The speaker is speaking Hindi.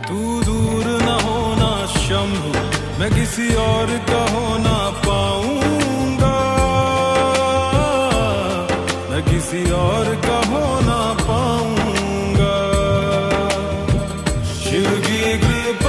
तू दूर न होना शंभु, मैं किसी और का हो ना पाऊंगा, मैं किसी और का हो ना पाऊंगा। शिव की कृपा